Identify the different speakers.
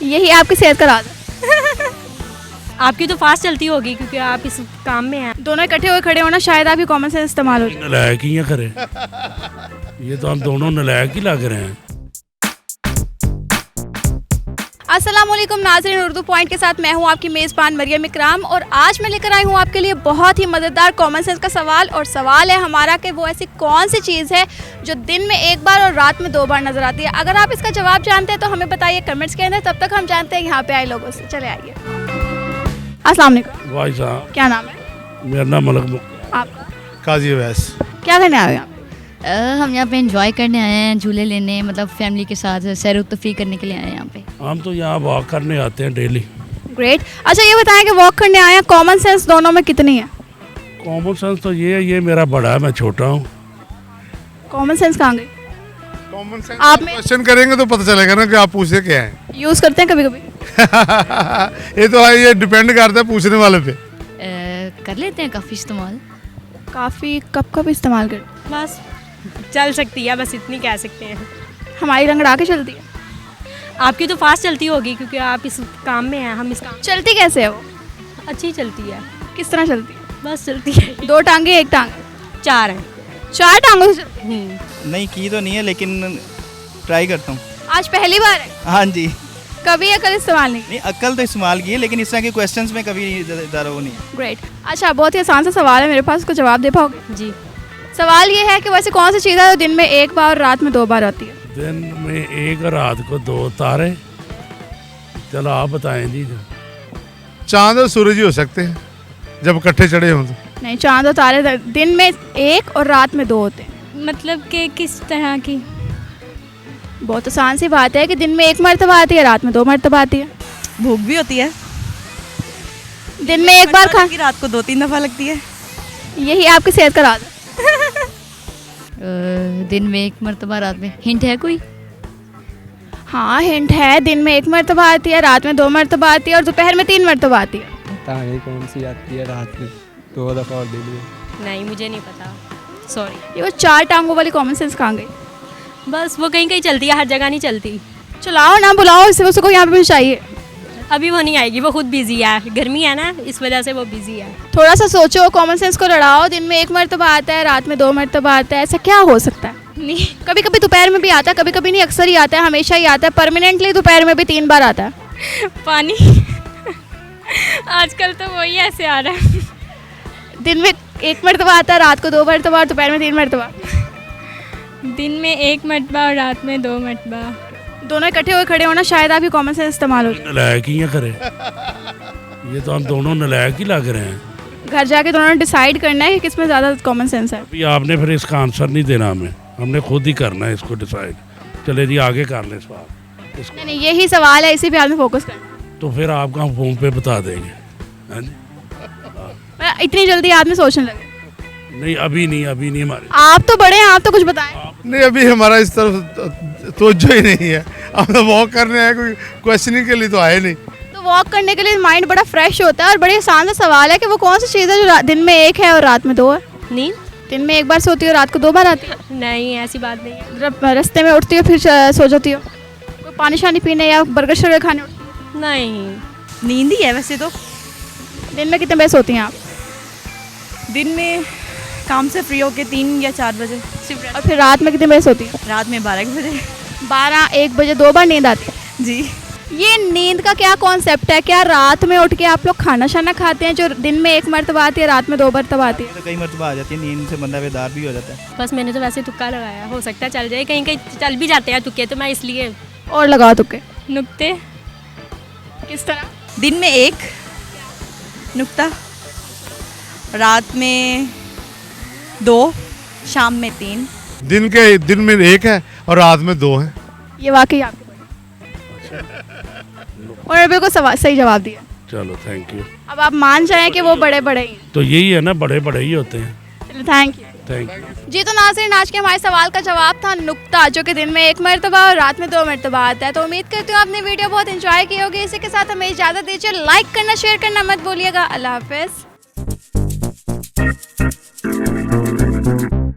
Speaker 1: यही आपकी सेहत का राज है।
Speaker 2: आपकी तो फास्ट चलती होगी क्योंकि आप इस काम में हैं।
Speaker 1: दोनों इकट्ठे होकर खड़े होना शायद आपकी कॉमन सेंस इस्तेमाल हो जाए।
Speaker 3: नलायक ही हैं खरे। ये तो हम दोनों नलायक ही लग रहे हैं।
Speaker 1: अस्सलाम वालेकुम नाज़रीन, उर्दू पॉइंट के साथ मैं हूं आपकी मेज़बान मरियम इकराम और आज मैं लेकर आई हूं आपके लिए बहुत ही मज़ेदार कॉमन सेंस का सवाल। और सवाल है हमारा कि वो ऐसी कौन सी चीज़ है जो दिन में एक बार और रात में 2 बार नज़र आती है। अगर आप इसका जवाब जानते हैं तो हमें बताइए कमेंट्स के अंदर। तब तक हम जानते हैं यहाँ पे आए लोगों से। चले आइए। अस्सलाम वालेकुम।
Speaker 3: भाई साहब,
Speaker 1: क्या नाम है
Speaker 3: मेरा नाम मलक मुख्तार।
Speaker 1: आपका?
Speaker 4: काजी अवैस।
Speaker 1: क्या करने आए हो यहाँ पे?
Speaker 5: हम यहाँ पे एंजॉय करने आए हैं, झूले लेने, मतलब फैमिली के साथ सैर तफरी करने के लिए आए हैं यहाँ पे।
Speaker 3: हम तो यहाँ वॉक करने आते हैं डेली।
Speaker 1: ग्रेट। अच्छा ये बताएं कि वॉक करने आए हैं, कॉमन सेंस दोनों में कितनी है?
Speaker 3: कॉमन सेंस तो ये मेरा बड़ा है, मैं छोटा हूँ।
Speaker 1: कॉमन सेंस कहाँ गई?
Speaker 4: कॉमन सेंस
Speaker 1: आप में
Speaker 4: क्वेश्चन करेंगे तो पता चलेगा ना कि आप पूछे क्या है।
Speaker 1: यूज़ करते हैं कभी कभी?
Speaker 4: ये तो है, ये डिपेंड करता है पूछने वाले पे।
Speaker 5: कर लेते हैं काफ़ी इस्तेमाल।
Speaker 1: काफ़ी कब इस्तेमाल करते?
Speaker 2: बस चल सकती है, बस इतनी कह सकते हैं।
Speaker 1: हमारी रंगड़ा के चलती है।
Speaker 2: आपकी तो फास्ट चलती होगी क्योंकि आप इस काम में हैं, हम इस काम
Speaker 1: चलती कैसे है वो?
Speaker 2: अच्छी चलती है।
Speaker 1: किस तरह चलती है?
Speaker 2: बस चलती है।
Speaker 1: 2 टांगे 1 टांग?
Speaker 2: 4 हैं।
Speaker 1: 4 टांगों से चलती?
Speaker 6: नहीं की तो नहीं है लेकिन ट्राई करता हूँ।
Speaker 1: आज पहली बार है?
Speaker 6: हाँ जी।
Speaker 1: कभी अकल इस्तेमाल नहीं?
Speaker 6: नहीं, अक्ल तो इस्तेमाल की है लेकिन इस तरह के क्वेश्चंस में कभी ज़्यादा वो नहीं है।
Speaker 1: ग्रेट। अच्छा बहुत ही आसान सा सवाल है मेरे पास, उसको जवाब दे पाओगे?
Speaker 2: जी।
Speaker 1: सवाल ये है कि वैसे कौन सी चीज़ है जो दिन में 1 बार और रात में 2 बार आती है?
Speaker 3: दिन में एक, रात को 2 तारे। चलो आप बताएं जी।
Speaker 4: चांद और सूरज ही हो सकते हैं जब इकट्ठे चढ़े हों तो।
Speaker 1: नहीं, चांद और तारे दिन में 1 और रात में 2 होते हैं।
Speaker 2: मतलब कि किस तरह की?
Speaker 1: बहुत आसान सी बात है कि दिन में 1 मरतबा आती है, रात में 2 मरतबा आती है।
Speaker 7: भूख भी होती है।
Speaker 1: दिन में 1 बार खा,
Speaker 7: की रात को 2-3 दफ़ा लगती है।
Speaker 1: यही आपकी सेहत का राज है।
Speaker 5: दिन में 1 मरतबा, रात में। हिंट है कोई?
Speaker 1: हाँ हिंट है, दिन में 1 मरतबा आती है, रात में 2 मरतबा आती है और दोपहर में 3 मरतबा आती है।
Speaker 8: तारे कौन सी आती है रात में 2 दफ़ा और दिन में?
Speaker 2: नहीं, मुझे नहीं पता, सॉरी।
Speaker 1: ये वो 4 टांगों वाली कॉमन सेंस कहाँ गई?
Speaker 2: बस वो कहीं कहीं चलती है, हर जगह नहीं चलती।
Speaker 1: चलाओ ना, बुलाओ इसे, उसको यहाँ पे भी चाहिए।
Speaker 2: अभी वो नहीं आएगी, वो खुद बिजी है, गर्मी है ना इस वजह से वो बिजी है।
Speaker 1: थोड़ा सा सोचो, कॉमन सेंस को लड़ाओ। दिन में 1 मरतबा आता है, रात में 2 मरतबा आता है, ऐसा क्या हो सकता है?
Speaker 2: नहीं,
Speaker 1: कभी कभी दोपहर में भी आता है, कभी कभी नहीं, अक्सर ही आता है, हमेशा ही आता है, परमानेंटली दोपहर में भी 3 बार आता है।
Speaker 2: पानी। आजकल तो वही ऐसे आ रहा है।
Speaker 1: दिन में 1 मरतबा आता है, रात को 2 मरतबा और दोपहर में 3 मरतबा।
Speaker 2: दिन में 1 मरतबा और रात में 2 मरतबा।
Speaker 1: दोनों इकट्ठे होकर खड़े होना शायद आपकी कॉमन सेंस इस्तेमाल हो जाए।
Speaker 3: नलायक ही हैं खरे। ये तो हम दोनों नलायक ही लग रहे हैं।
Speaker 1: घर जाके दोनों ने डिसाइड करना है कि किस में ज़्यादा कॉमन सेंस है।
Speaker 3: अभी आपने फिर इसका आंसर नहीं देना हमें, हमने खुद ही करना है इसको डिसाइड। चले जी आगे कर लें सवाल इसको।
Speaker 1: नहीं यही सवाल है, इसी पे आपने फोकस करना।
Speaker 3: तो फिर आपको हम फोन पे बता देंगे। हाँ जी।
Speaker 1: इतनी जल्दी आदमी सोचने लगे?
Speaker 3: नहीं अभी नहीं हमारे।
Speaker 1: आप तो बड़े हैं, आप तो कुछ बताएं।
Speaker 4: नहीं, अभी हमारा इस तरफ तवज्जो ही नहीं है। हम तो वॉक करने आए, कोई क्वेश्चनिंग के लिए तो आए नहीं।
Speaker 1: तो वॉक करने के लिए माइंड बड़ा फ्रेश होता है और बड़े आसान सा सवाल है कि वो कौन सी चीज़ है जो दिन में 1 है और रात में 2 है?
Speaker 2: नींद।
Speaker 1: दिन में 1 बार सोती हो, रात को 2 बार आती है?
Speaker 2: नहीं, ऐसी बात नहीं है।
Speaker 1: रास्ते में उठती हो फिर सो जाती हो? कोई पानी शानी पीने या बर्गर शर्गर खाने उठती
Speaker 2: नहीं,
Speaker 7: नींद ही है वैसे तो।
Speaker 1: हो? दिन में कितने बजे सोती हैं आप?
Speaker 7: दिन में काम से फ्री होके 3 या 4 बजे।
Speaker 1: और फिर रात में कितने बजे सोती हैं?
Speaker 7: रात में 12 बजे।
Speaker 1: 12-1 बजे 2 बार नींद आती है?
Speaker 7: जी।
Speaker 1: ये नींद का क्या कॉन्सेप्ट है? क्या रात में उठ के आप लोग खाना शाना खाते हैं जो दिन में 1 मरतबा आती है, रात में 2 मरतबा आती है?
Speaker 6: तो कई मरतबा आ जाती है, नींद से बंदा बेदार भी हो जाता है।
Speaker 2: बस मैंने तो वैसे तुक्का लगाया, हो सकता है चल जाए, कहीं कहीं चल भी जाते हैं तुक्के, तो मैं इसलिए।
Speaker 1: और लगाओ तुक्के।
Speaker 2: नुक्ते।
Speaker 1: किस तरह?
Speaker 7: दिन में 1 नुक्ता, रात में 2, शाम में 3।
Speaker 4: दिन में 1 है और रात में 2 है।
Speaker 1: ये वाकई आपके और बिल्कुल सही जवाब दिया।
Speaker 3: चलो थैंक यू।
Speaker 1: अब आप मान जाएं कि वो बड़े बड़े ही हैं।
Speaker 3: तो यही है ना, बड़े बड़े ही होते हैं।
Speaker 1: चलो थैंक यू।
Speaker 3: Thank you.
Speaker 1: जी तो नाज़रीन, आज के हमारे सवाल का जवाब था नुक्ता, जो कि दिन में 1 मरतबा और रात में 2 मरतबा आता है। तो उम्मीद करती हूँ आपने वीडियो बहुत एंजॉय की होगी। इसी के साथ हमें इजाज़त दीजिए। लाइक करना, शेयर करना मत भूलिएगा। अल्लाह हाफ़िज़।